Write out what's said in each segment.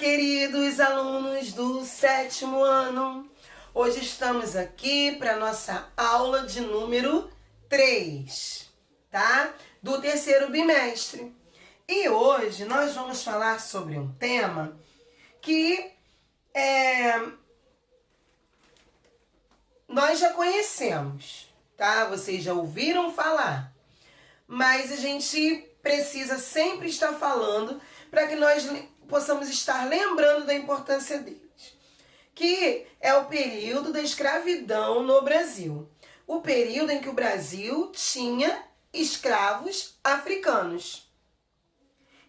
queridos alunos do 7º ano. Hoje estamos aqui para nossa aula de número 3, tá? Do 3º bimestre. E hoje nós vamos falar sobre um tema que nós já conhecemos, tá? Vocês já ouviram falar, mas a gente precisa sempre estar falando para que nós possamos estar lembrando da importância deles, que é o período da escravidão no Brasil. O período em que o Brasil tinha escravos africanos.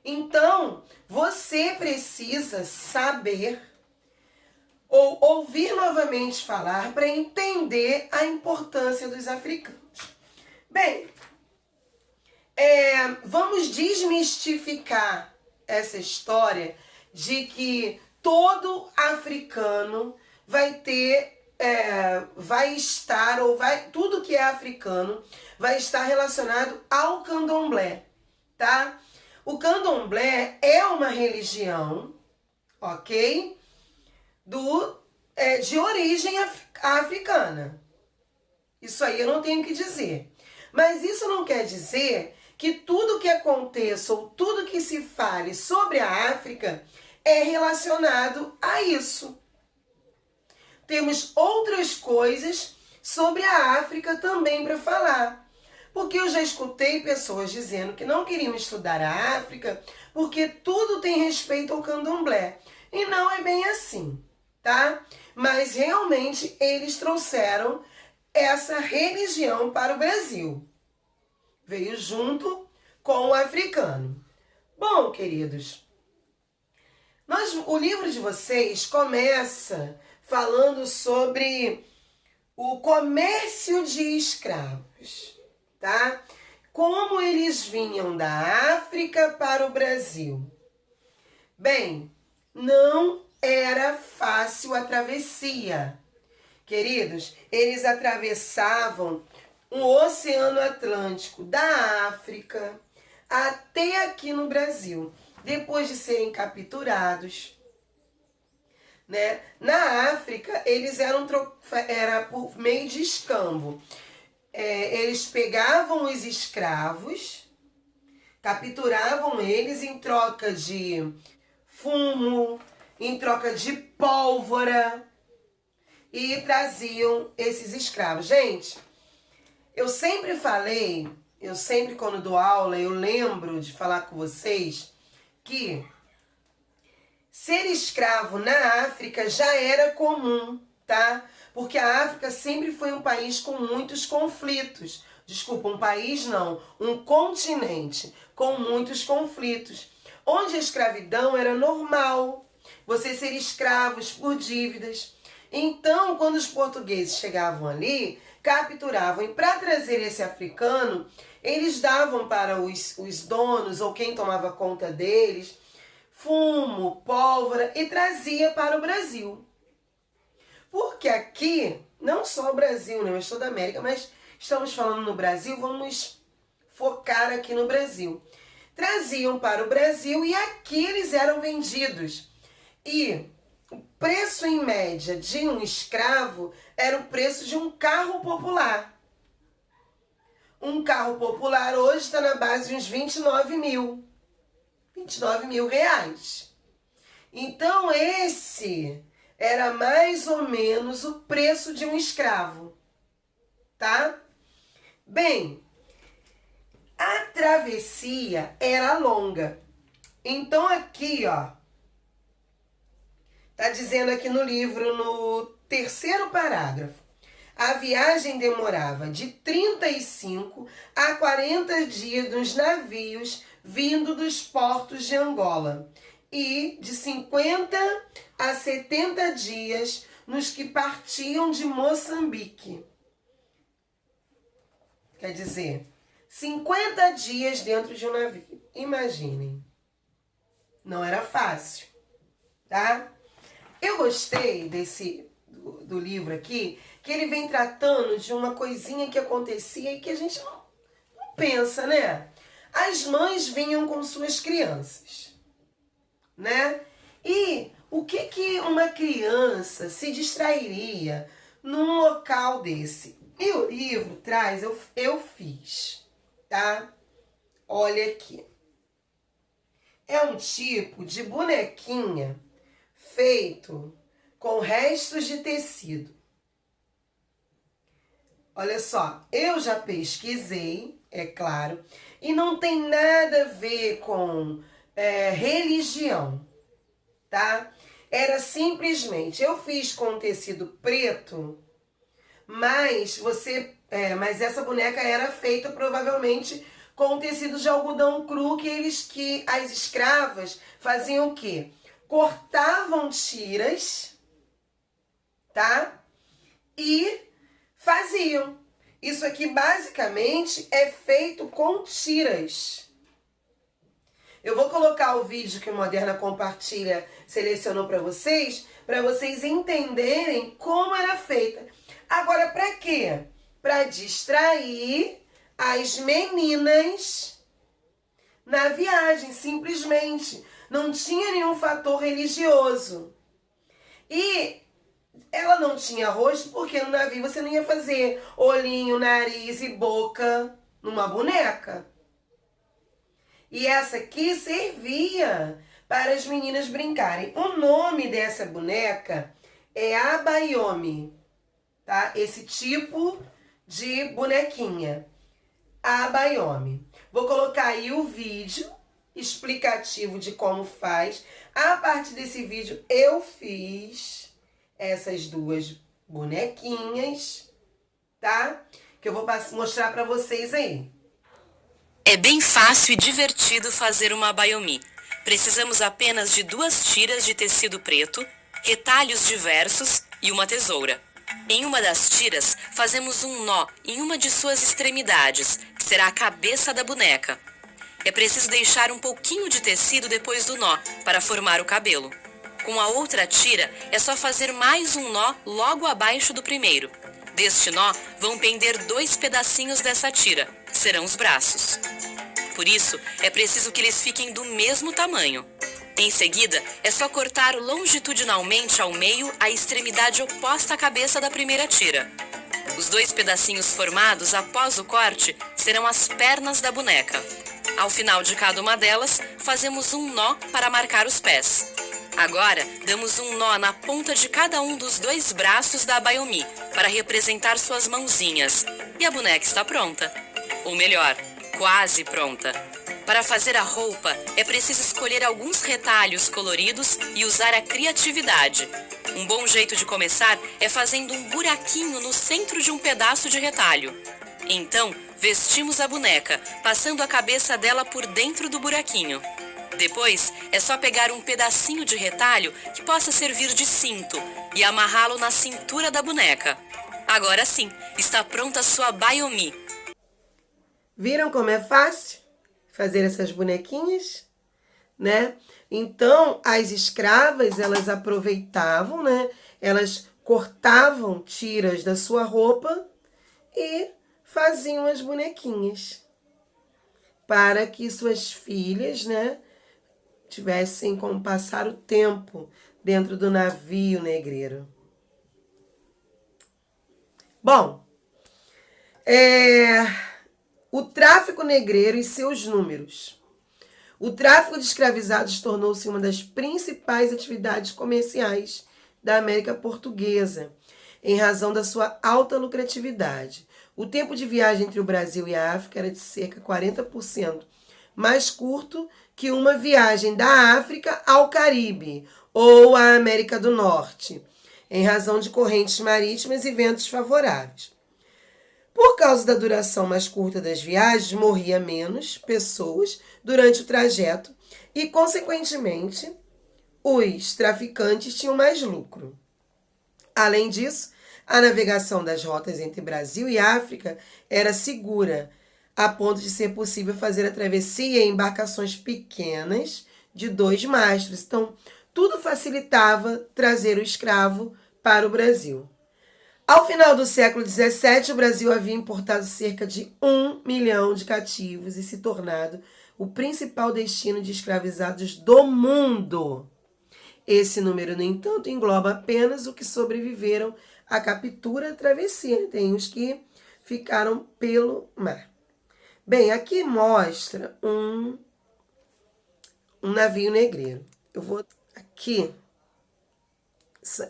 Então, você precisa saber ou ouvir novamente falar para entender a importância dos africanos. Bem, vamos desmistificar essa história de que todo africano tudo que é africano vai estar relacionado ao candomblé, tá? O candomblé é uma religião, ok? De origem africana. Isso aí eu não tenho que dizer. Mas isso não quer dizer que tudo que aconteça ou tudo que se fale sobre a África é relacionado a isso. Temos outras coisas sobre a África também para falar. Porque eu já escutei pessoas dizendo que não queriam estudar a África porque tudo tem respeito ao candomblé. E não é bem assim, tá? Mas realmente eles trouxeram essa religião para o Brasil. Veio junto com o africano. Bom, queridos, o livro de vocês começa falando sobre o comércio de escravos, tá? Como eles vinham da África para o Brasil. Bem, não era fácil a travessia. Queridos, eles atravessavam o Oceano Atlântico da África até aqui no Brasil, depois de serem capturados, né? Na África, eles era por meio de escambo. Eles pegavam os escravos, capturavam eles em troca de fumo, em troca de pólvora, e traziam esses escravos. Gente, eu sempre quando dou aula, eu lembro de falar com vocês que ser escravo na África já era comum, tá? Porque a África sempre foi um país com muitos conflitos. Desculpa, um país não, um continente com muitos conflitos, onde a escravidão era normal, você ser escravos por dívidas. Então, quando os portugueses chegavam ali, capturavam, e para trazer esse africano, eles davam para os donos ou quem tomava conta deles fumo, pólvora, e trazia para o Brasil. Porque aqui, não só o Brasil, né, mas toda a América, mas estamos falando no Brasil, vamos focar aqui no Brasil. Traziam para o Brasil e aqui eles eram vendidos. E o preço em média de um escravo era o preço de um carro popular. Um carro popular hoje está na base de uns 29 mil. 29 mil reais. Então esse era mais ou menos o preço de um escravo, tá? Bem, a travessia era longa. Então aqui, ó, tá dizendo aqui no livro, no 3º parágrafo, a viagem demorava de 35 a 40 dias nos navios vindo dos portos de Angola e de 50 a 70 dias nos que partiam de Moçambique. Quer dizer, 50 dias dentro de um navio. Imaginem. Não era fácil, tá? Eu gostei do livro aqui, que ele vem tratando de uma coisinha que acontecia e que a gente não pensa, né? As mães vinham com suas crianças, né? E O que uma criança se distrairia num local desse? E o livro traz, eu fiz, tá? Olha aqui. É um tipo de bonequinha feito com restos de tecido. Olha só, eu já pesquisei, é claro, e não tem nada a ver com religião, tá? Era simplesmente, eu fiz com tecido preto, mas mas essa boneca era feita provavelmente com tecido de algodão cru que as escravas faziam o quê? Cortavam tiras, tá? E faziam. Isso aqui basicamente é feito com tiras. Eu vou colocar o vídeo que o Moderna Compartilha selecionou para vocês entenderem como era feita. Agora, para quê? Para distrair as meninas na viagem, simplesmente. Não tinha nenhum fator religioso. E ela não tinha rosto porque no navio você não ia fazer olhinho, nariz e boca numa boneca. E essa aqui servia para as meninas brincarem. O nome dessa boneca é Abayomi, tá? Esse tipo de bonequinha. Abayomi. Vou colocar aí o vídeo explicativo de como faz. A partir desse vídeo eu fiz essas duas bonequinhas, tá? Que eu vou mostrar para vocês aí. É bem fácil e divertido fazer uma abayomi. Precisamos apenas de 2 tiras de tecido preto, retalhos diversos e uma tesoura. Em uma das tiras, fazemos um nó em uma de suas extremidades, que será a cabeça da boneca. É preciso deixar um pouquinho de tecido depois do nó, para formar o cabelo. Com a outra tira, é só fazer mais um nó logo abaixo do primeiro. Deste nó, vão pender 2 pedacinhos dessa tira, que serão os braços. Por isso, é preciso que eles fiquem do mesmo tamanho. Em seguida, é só cortar longitudinalmente ao meio a extremidade oposta à cabeça da primeira tira. Os 2 pedacinhos formados após o corte serão as pernas da boneca. Ao final de cada uma delas, fazemos um nó para marcar os pés. Agora, damos um nó na ponta de cada um dos 2 braços da abayomi, para representar suas mãozinhas. E a boneca está pronta. Ou melhor, quase pronta. Para fazer a roupa, é preciso escolher alguns retalhos coloridos e usar a criatividade. Um bom jeito de começar é fazendo um buraquinho no centro de um pedaço de retalho. Então, vestimos a boneca, passando a cabeça dela por dentro do buraquinho. Depois, é só pegar um pedacinho de retalho que possa servir de cinto e amarrá-lo na cintura da boneca. Agora sim, está pronta a sua abayomi. Viram como é fácil fazer essas bonequinhas, né? Então, as escravas, elas aproveitavam, né? Elas cortavam tiras da sua roupa e faziam as bonequinhas para que suas filhas, né, tivessem como passar o tempo dentro do navio negreiro. Bom, o tráfico negreiro e seus números. O tráfico de escravizados tornou-se uma das principais atividades comerciais da América Portuguesa, em razão da sua alta lucratividade. O tempo de viagem entre o Brasil e a África era de cerca de 40% mais curto que uma viagem da África ao Caribe ou à América do Norte, em razão de correntes marítimas e ventos favoráveis. Por causa da duração mais curta das viagens, morria menos pessoas durante o trajeto e, consequentemente, os traficantes tinham mais lucro. Além disso, a navegação das rotas entre Brasil e África era segura, a ponto de ser possível fazer a travessia em embarcações pequenas de 2 mastros. Então, tudo facilitava trazer o escravo para o Brasil. Ao final do século XVII, o Brasil havia importado cerca de 1 milhão de cativos e se tornado o principal destino de escravizados do mundo. Esse número, no entanto, engloba apenas os que sobreviveram à captura e travessia. Tem os que ficaram pelo mar. Bem, aqui mostra um navio negreiro. Eu vou aqui,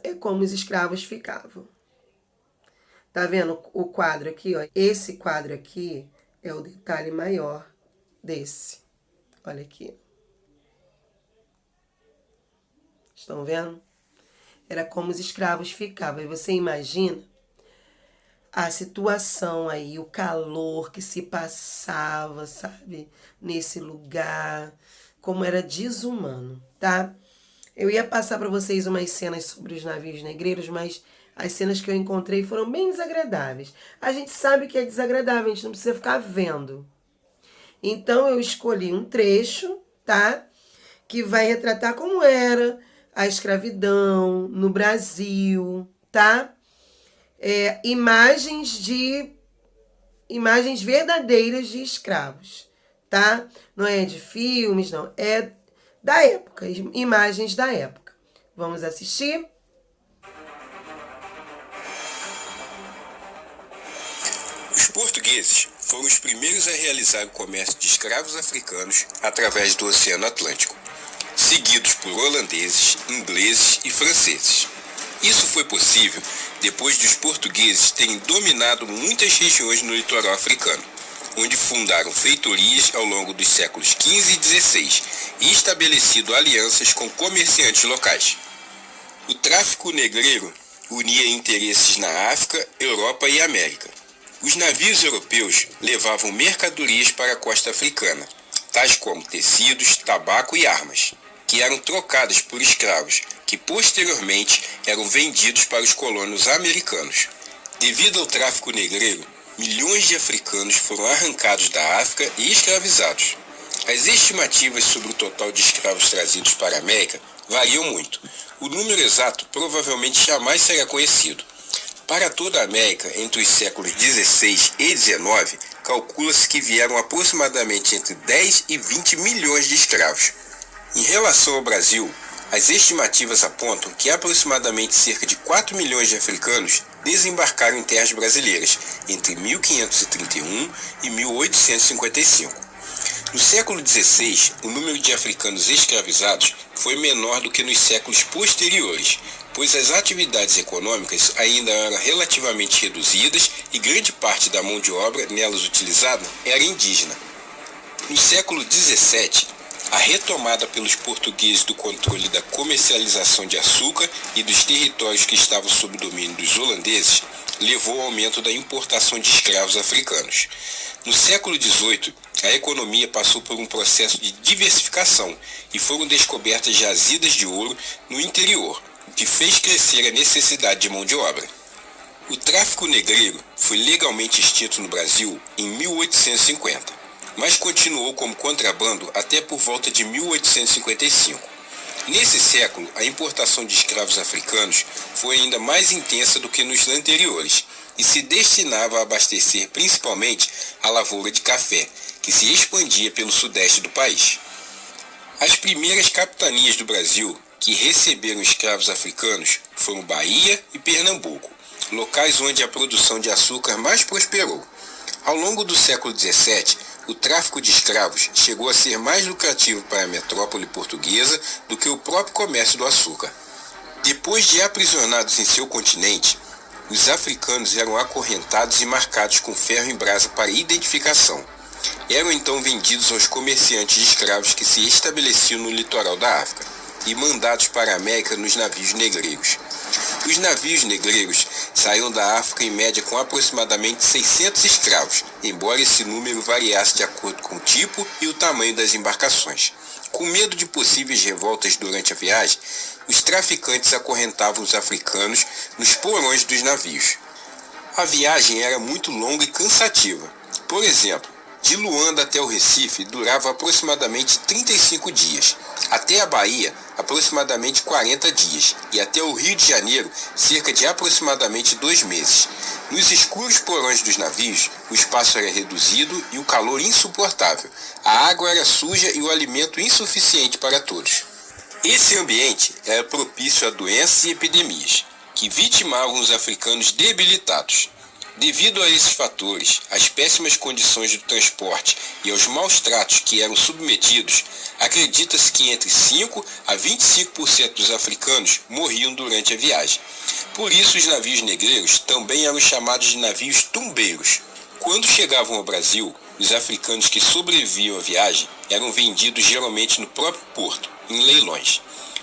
é como os escravos ficavam. Tá vendo o quadro aqui, ó? Esse quadro aqui é o detalhe maior desse. Olha aqui. Estão vendo? Era como os escravos ficavam. E você imagina a situação aí, o calor que se passava, sabe? Nesse lugar, como era desumano, tá? Eu ia passar para vocês umas cenas sobre os navios negreiros, mas as cenas que eu encontrei foram bem desagradáveis. A gente sabe que é desagradável, a gente não precisa ficar vendo. Então eu escolhi um trecho, tá? Que vai retratar como era a escravidão no Brasil, tá? Imagens verdadeiras de escravos, tá? Não é de filmes, não. É da época, imagens da época. Vamos assistir? Os portugueses foram os primeiros a realizar o comércio de escravos africanos através do Oceano Atlântico, seguidos por holandeses, ingleses e franceses. Isso foi possível depois dos portugueses terem dominado muitas regiões no litoral africano, onde fundaram feitorias ao longo dos séculos XV e XVI e estabelecido alianças com comerciantes locais. O tráfico negreiro unia interesses na África, Europa e América. Os navios europeus levavam mercadorias para a costa africana, tais como tecidos, tabaco e armas, que eram trocadas por escravos, que posteriormente eram vendidos para os colonos americanos. Devido ao tráfico negreiro, milhões de africanos foram arrancados da África e escravizados. As estimativas sobre o total de escravos trazidos para a América variam muito. O número exato provavelmente jamais será conhecido. Para toda a América, entre os séculos XVI e XIX, calcula-se que vieram aproximadamente entre 10 e 20 milhões de escravos. Em relação ao Brasil, as estimativas apontam que aproximadamente cerca de 4 milhões de africanos desembarcaram em terras brasileiras entre 1531 e 1855. No século XVI, o número de africanos escravizados foi menor do que nos séculos posteriores, pois as atividades econômicas ainda eram relativamente reduzidas e grande parte da mão de obra nelas utilizada era indígena. No século XVII, a retomada pelos portugueses do controle da comercialização de açúcar e dos territórios que estavam sob domínio dos holandeses levou ao aumento da importação de escravos africanos. No século XVIII, a economia passou por um processo de diversificação e foram descobertas jazidas de ouro no interior, o que fez crescer a necessidade de mão de obra. O tráfico negreiro foi legalmente extinto no Brasil em 1850, mas continuou como contrabando até por volta de 1855. Nesse século, a importação de escravos africanos foi ainda mais intensa do que nos anteriores e se destinava a abastecer principalmente a lavoura de café, que se expandia pelo sudeste do país. As primeiras capitanias do Brasil que receberam escravos africanos foram Bahia e Pernambuco, locais onde a produção de açúcar mais prosperou. Ao longo do século XVII, o tráfico de escravos chegou a ser mais lucrativo para a metrópole portuguesa do que o próprio comércio do açúcar. Depois de aprisionados em seu continente, os africanos eram acorrentados e marcados com ferro em brasa para identificação. Eram então vendidos aos comerciantes de escravos que se estabeleciam no litoral da África e mandados para a América nos navios negreiros. Os navios negreiros saíam da África em média com aproximadamente 600 escravos, embora esse número variasse de acordo com o tipo e o tamanho das embarcações. Com medo de possíveis revoltas durante a viagem, os traficantes acorrentavam os africanos nos porões dos navios. A viagem era muito longa e cansativa. Por exemplo, de Luanda até o Recife durava aproximadamente 35 dias, até a Bahia aproximadamente 40 dias e até o Rio de Janeiro cerca de aproximadamente 2 meses. Nos escuros porões dos navios, o espaço era reduzido e o calor insuportável, a água era suja e o alimento insuficiente para todos. Esse ambiente era propício a doenças e epidemias, que vitimavam os africanos debilitados. Devido a esses fatores, às péssimas condições do transporte e aos maus tratos que eram submetidos, acredita-se que entre 5 a 25% dos africanos morriam durante a viagem. Por isso, os navios negreiros também eram chamados de navios tumbeiros. Quando chegavam ao Brasil, os africanos que sobreviviam à viagem eram vendidos geralmente no próprio porto, em leilões.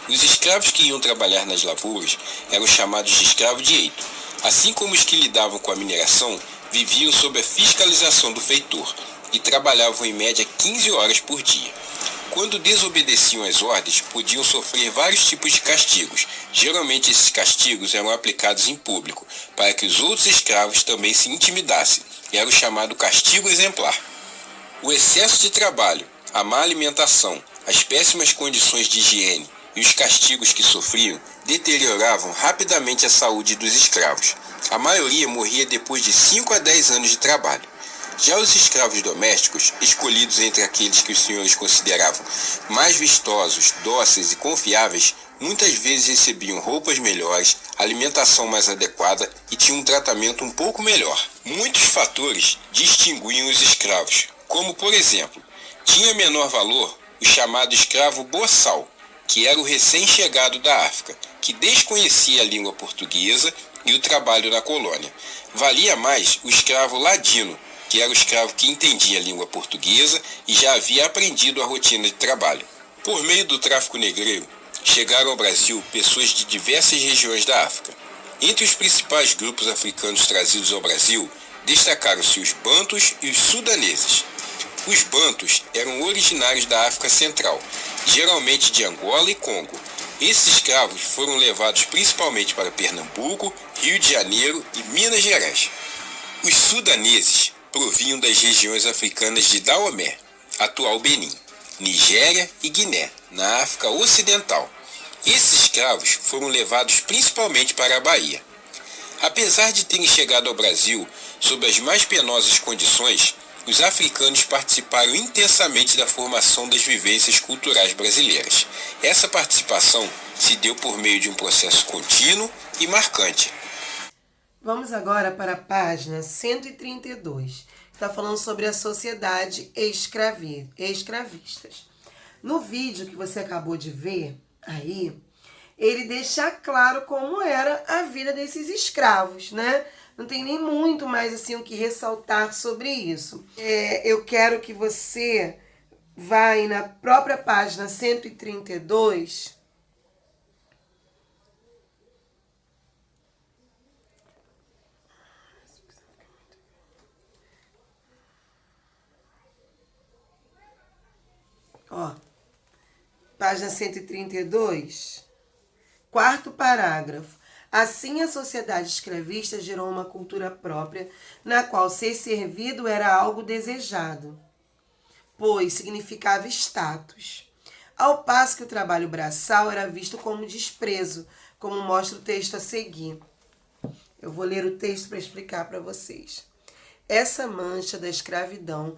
Os escravos que iam trabalhar nas lavouras eram chamados de escravo-direito. Assim como os que lidavam com a mineração, viviam sob a fiscalização do feitor e trabalhavam em média 15 horas por dia. Quando desobedeciam às ordens, podiam sofrer vários tipos de castigos. Geralmente esses castigos eram aplicados em público, para que os outros escravos também se intimidassem. Era o chamado castigo exemplar. O excesso de trabalho, a má alimentação, as péssimas condições de higiene e os castigos que sofriam deterioravam rapidamente a saúde dos escravos. A maioria morria depois de 5 a 10 anos de trabalho. Já os escravos domésticos, escolhidos entre aqueles que os senhores consideravam mais vistosos, dóceis e confiáveis, muitas vezes recebiam roupas melhores, alimentação mais adequada e tinham um tratamento um pouco melhor. Muitos fatores distinguiam os escravos, como por exemplo, tinha menor valor o chamado escravo boçal, que era o recém-chegado da África, que desconhecia a língua portuguesa e o trabalho na colônia. Valia mais o escravo ladino, que era o escravo que entendia a língua portuguesa e já havia aprendido a rotina de trabalho. Por meio do tráfico negreiro, chegaram ao Brasil pessoas de diversas regiões da África. Entre os principais grupos africanos trazidos ao Brasil, destacaram-se os bantus e os sudaneses. Os bantus eram originários da África Central, geralmente de Angola e Congo. Esses escravos foram levados principalmente para Pernambuco, Rio de Janeiro e Minas Gerais. Os sudaneses provinham das regiões africanas de Daomé, atual Benin, Nigéria e Guiné, na África Ocidental. Esses escravos foram levados principalmente para a Bahia. Apesar de terem chegado ao Brasil sob as mais penosas condições, os africanos participaram intensamente da formação das vivências culturais brasileiras. Essa participação se deu por meio de um processo contínuo e marcante. Vamos agora para a página 132, que está falando sobre a sociedade escravistas. No vídeo que você acabou de ver aí, ele deixa claro como era a vida desses escravos, né? Não tem nem muito mais assim o que ressaltar sobre isso. Eu quero que você vá aí na própria página 132. Ó, página 132, quarto parágrafo. Assim, a sociedade escravista gerou uma cultura própria, na qual ser servido era algo desejado, pois significava status. Ao passo que o trabalho braçal era visto como desprezo, como mostra o texto a seguir. Eu vou ler o texto para explicar para vocês. Essa mancha da escravidão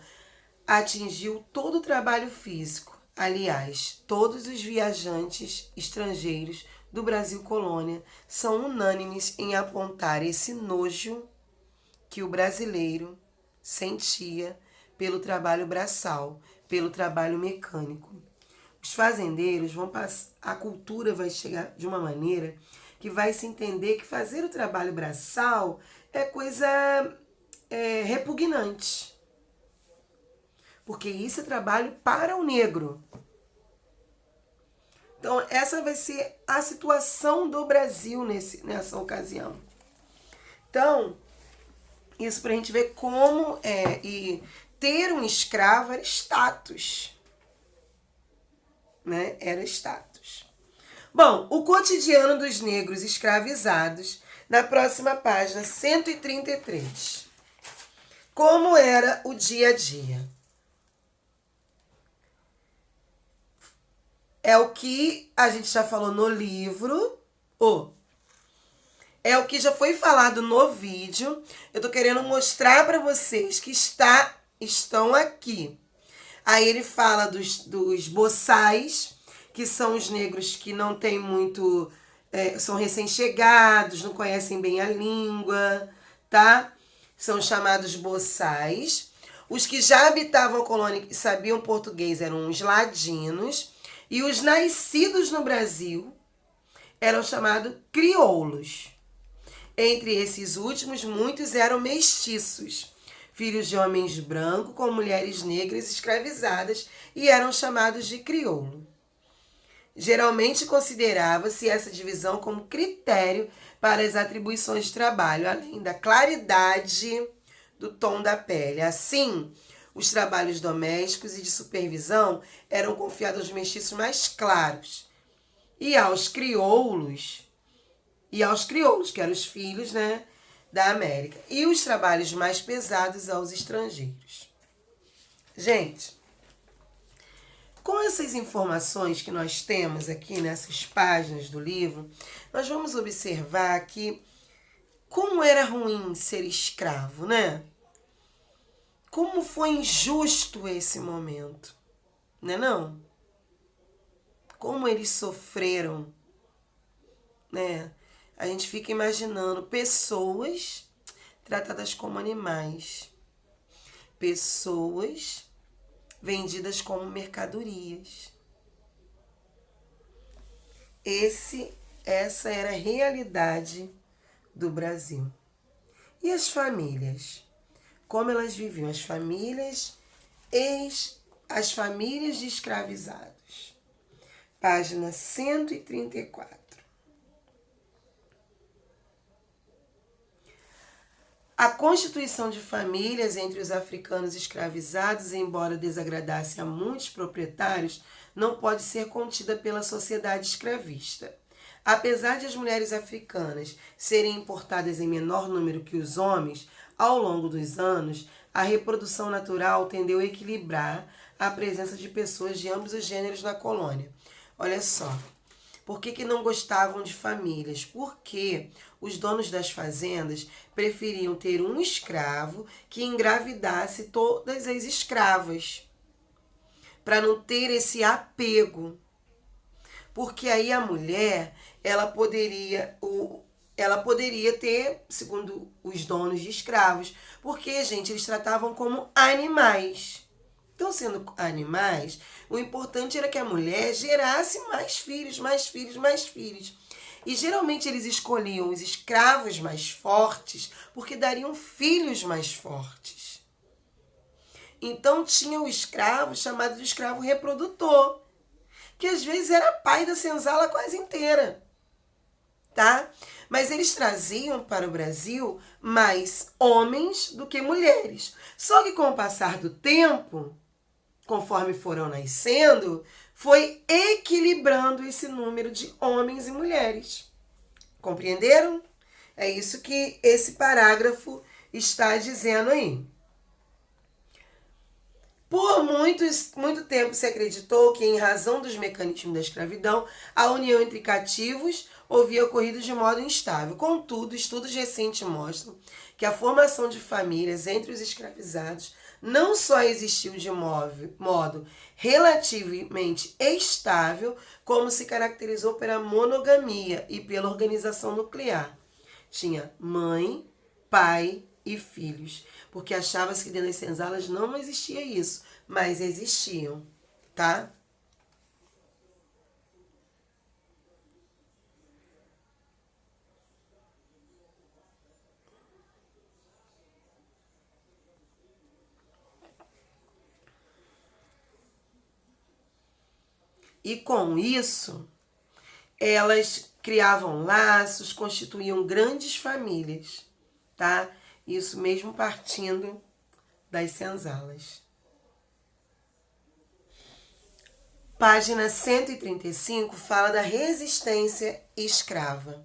atingiu todo o trabalho físico. Aliás, todos os viajantes estrangeiros do Brasil colônia são unânimes em apontar esse nojo que o brasileiro sentia pelo trabalho braçal, pelo trabalho mecânico. Os fazendeiros vão passar, a cultura vai chegar de uma maneira que vai se entender que fazer o trabalho braçal é coisa repugnante. Porque isso é trabalho para o negro. Então, essa vai ser a situação do Brasil nessa ocasião. Então, isso para a gente ver como e ter um escravo era status. Né? Era status. Bom, o cotidiano dos negros escravizados, na próxima página, 133. Como era o dia a dia? É o que a gente já falou no livro, é o que já foi falado no vídeo. Eu tô querendo mostrar para vocês que estão aqui. Aí ele fala dos boçais, que são os negros que não têm muito, são recém-chegados, não conhecem bem a língua, tá? São chamados boçais. Os que já habitavam a colônia e sabiam português eram os ladinos. E os nascidos no Brasil eram chamados crioulos. Entre esses últimos, muitos eram mestiços, filhos de homens brancos com mulheres negras escravizadas, e eram chamados de crioulo. Geralmente considerava-se essa divisão como critério para as atribuições de trabalho, além da claridade do tom da pele. Assim, os trabalhos domésticos e de supervisão eram confiados aos mestiços mais claros e aos crioulos, que eram os filhos, né, da América, e os trabalhos mais pesados aos estrangeiros. Gente, com essas informações que nós temos aqui nessas páginas do livro, nós vamos observar que como era ruim ser escravo, né? Como foi injusto esse momento, né não? Como eles sofreram, né? A gente fica imaginando pessoas tratadas como animais, pessoas vendidas como mercadorias. Essa era a realidade do Brasil. E as famílias? Como elas viviam? As famílias de escravizados. Página 134. A constituição de famílias entre os africanos escravizados, embora desagradasse a muitos proprietários, não pode ser contida pela sociedade escravista. Apesar de as mulheres africanas serem importadas em menor número que os homens, ao longo dos anos, a reprodução natural tendeu a equilibrar a presença de pessoas de ambos os gêneros na colônia. Olha só. Por que não gostavam de famílias? Porque os donos das fazendas preferiam ter um escravo que engravidasse todas as escravas, para não ter esse apego. Porque aí a mulher, ela poderia ter, segundo os donos de escravos, porque, gente, eles tratavam como animais. Então, sendo animais, o importante era que a mulher gerasse mais filhos, mais filhos, mais filhos. E geralmente eles escolhiam os escravos mais fortes porque dariam filhos mais fortes. Então tinha o escravo chamado de escravo reprodutor, que às vezes era pai da senzala quase inteira, tá? Mas eles traziam para o Brasil mais homens do que mulheres. Só que com o passar do tempo, conforme foram nascendo, foi equilibrando esse número de homens e mulheres. Compreenderam? É isso que esse parágrafo está dizendo aí. Por muito tempo se acreditou que, em razão dos mecanismos da escravidão, a união entre cativos havia ocorrido de modo instável. Contudo, estudos recentes mostram que a formação de famílias entre os escravizados não só existiu de modo relativamente estável, como se caracterizou pela monogamia e pela organização nuclear. Tinha mãe, pai e filhos, porque achava-se que dentro das senzalas não existia isso, mas existiam, tá? E com isso, elas criavam laços, constituíam grandes famílias, tá? Isso mesmo partindo das senzalas. Página 135 fala da resistência escrava,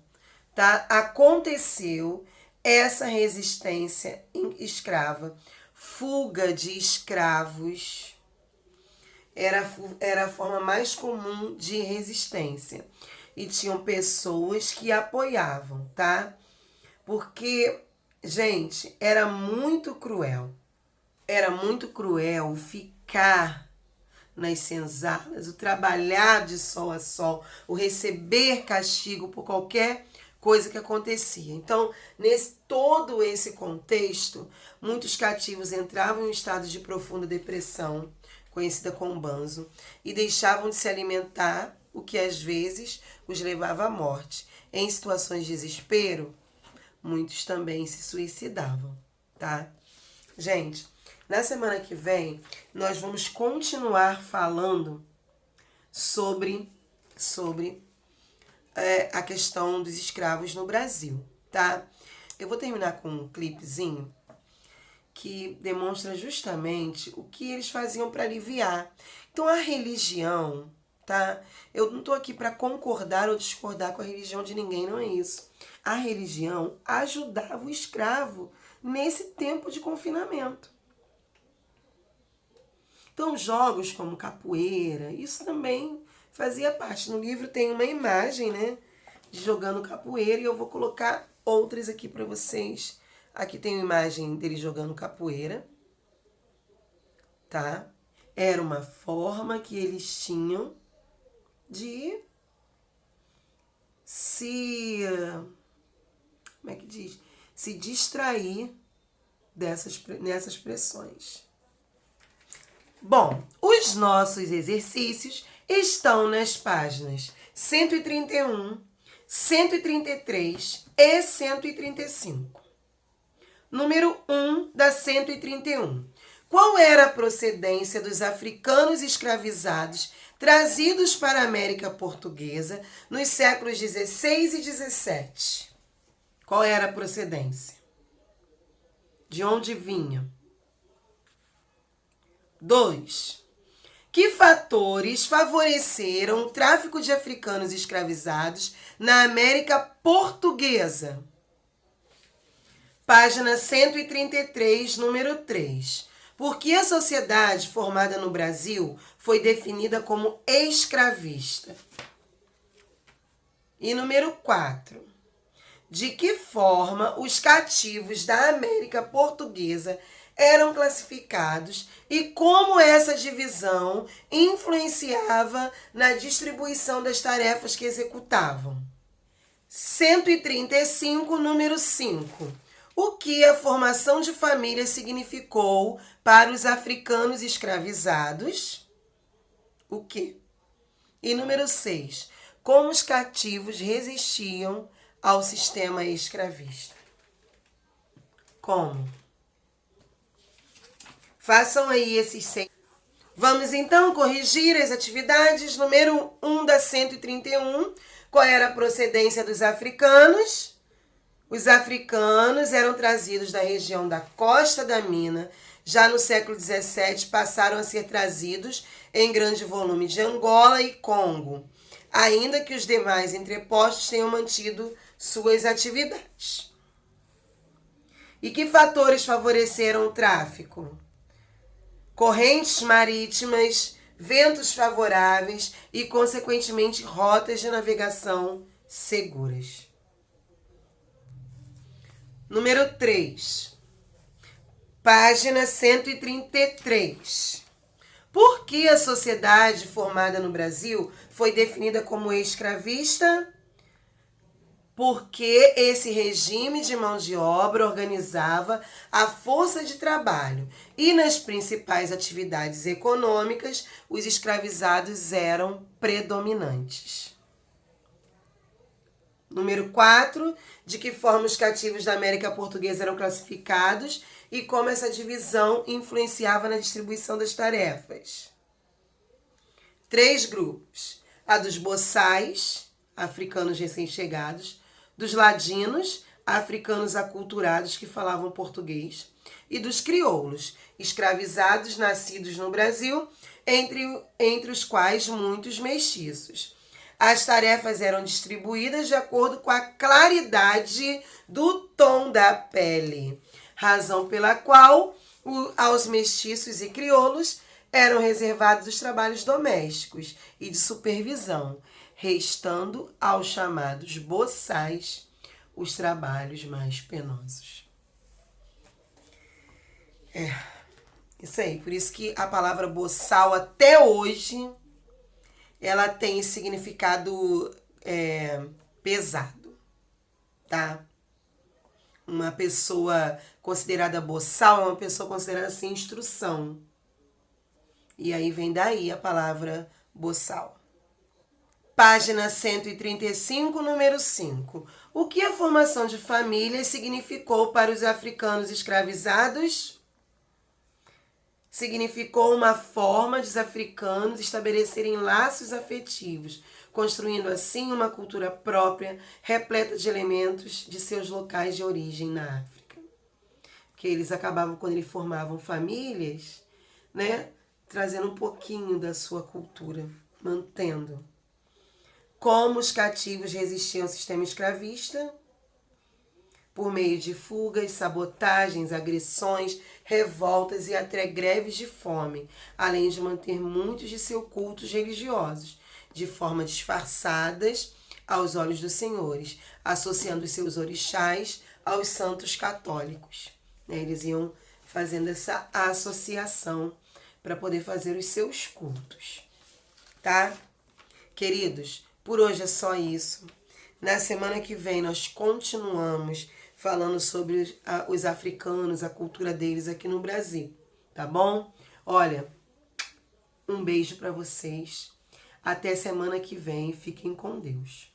tá? Aconteceu essa resistência escrava, fuga de escravos, era a forma mais comum de resistência. E tinham pessoas que apoiavam, tá? Porque, gente, era muito cruel. Era muito cruel ficar nas senzalas, o trabalhar de sol a sol, o receber castigo por qualquer coisa que acontecia. Então, todo esse contexto, muitos cativos entravam em estado de profunda depressão, conhecida como banzo, e deixavam de se alimentar, o que às vezes os levava à morte. Em situações de desespero, muitos também se suicidavam, tá? Gente, na semana que vem, nós vamos continuar falando sobre a questão dos escravos no Brasil, tá? Eu vou terminar com um clipezinho que demonstra justamente o que eles faziam para aliviar. Então, a religião, tá? Eu não tô aqui para concordar ou discordar com a religião de ninguém, não é isso. A religião ajudava o escravo nesse tempo de confinamento. Então, jogos como capoeira, isso também fazia parte. No livro tem uma imagem, né, de jogando capoeira, e eu vou colocar outras aqui para vocês. Aqui tem uma imagem dele jogando capoeira, tá? Era uma forma que eles tinham de se distrair nessas pressões. Bom, os nossos exercícios estão nas páginas 131, 133 e 135. Número 1 da 131. Qual era a procedência dos africanos escravizados trazidos para a América Portuguesa nos séculos 16 e 17? Qual era a procedência? De onde vinham? 2. Que fatores favoreceram o tráfico de africanos escravizados na América Portuguesa? Página 133, número 3. Por que a sociedade formada no Brasil foi definida como escravista? E número 4. De que forma os cativos da América Portuguesa eram classificados e como essa divisão influenciava na distribuição das tarefas que executavam? 135, número 5. O que a formação de família significou para os africanos escravizados? O quê? E número 6. Como os cativos resistiam ao sistema escravista? Como? Façam aí esses 6. Vamos então corrigir as atividades. Número 1 da 131. Qual era a procedência dos africanos? Os africanos eram trazidos da região da Costa da Mina. Já no século XVII passaram a ser trazidos em grande volume de Angola e Congo, ainda que os demais entrepostos tenham mantido suas atividades. E que fatores favoreceram o tráfico? Correntes marítimas, ventos favoráveis e, consequentemente, rotas de navegação seguras. Número 3, página 133. Por que a sociedade formada no Brasil foi definida como escravista? Porque esse regime de mão de obra organizava a força de trabalho e nas principais atividades econômicas os escravizados eram predominantes. Número 4, de que forma os cativos da América Portuguesa eram classificados e como essa divisão influenciava na distribuição das tarefas. 3 grupos: a dos boçais, africanos recém-chegados, dos ladinos, africanos aculturados que falavam português, e dos crioulos, escravizados nascidos no Brasil, entre os quais muitos mestiços. As tarefas eram distribuídas de acordo com a claridade do tom da pele, razão pela qual aos mestiços e crioulos eram reservados os trabalhos domésticos e de supervisão, restando aos chamados boçais os trabalhos mais penosos. Isso aí, por isso que a palavra boçal até hoje ela tem esse significado pesado, tá? Uma pessoa considerada boçal é uma pessoa considerada sem instrução. E aí vem daí a palavra boçal. Página 135, número 5. O que a formação de famílias significou para os africanos escravizados? Significou uma forma de os africanos estabelecerem laços afetivos, construindo assim uma cultura própria, repleta de elementos de seus locais de origem na África. Porque eles acabavam, quando eles formavam famílias, né, trazendo um pouquinho da sua cultura, mantendo. Como os cativos resistiam ao sistema escravista? Por meio de fugas, sabotagens, agressões, revoltas e até greves de fome, além de manter muitos de seus cultos religiosos, de forma disfarçadas aos olhos dos senhores, associando os seus orixás aos santos católicos. Eles iam fazendo essa associação para poder fazer os seus cultos, tá? Queridos, por hoje é só isso. Na semana que vem nós continuamos falando sobre os africanos, a cultura deles aqui no Brasil, tá bom? Olha, um beijo para vocês. Até semana que vem. Fiquem com Deus.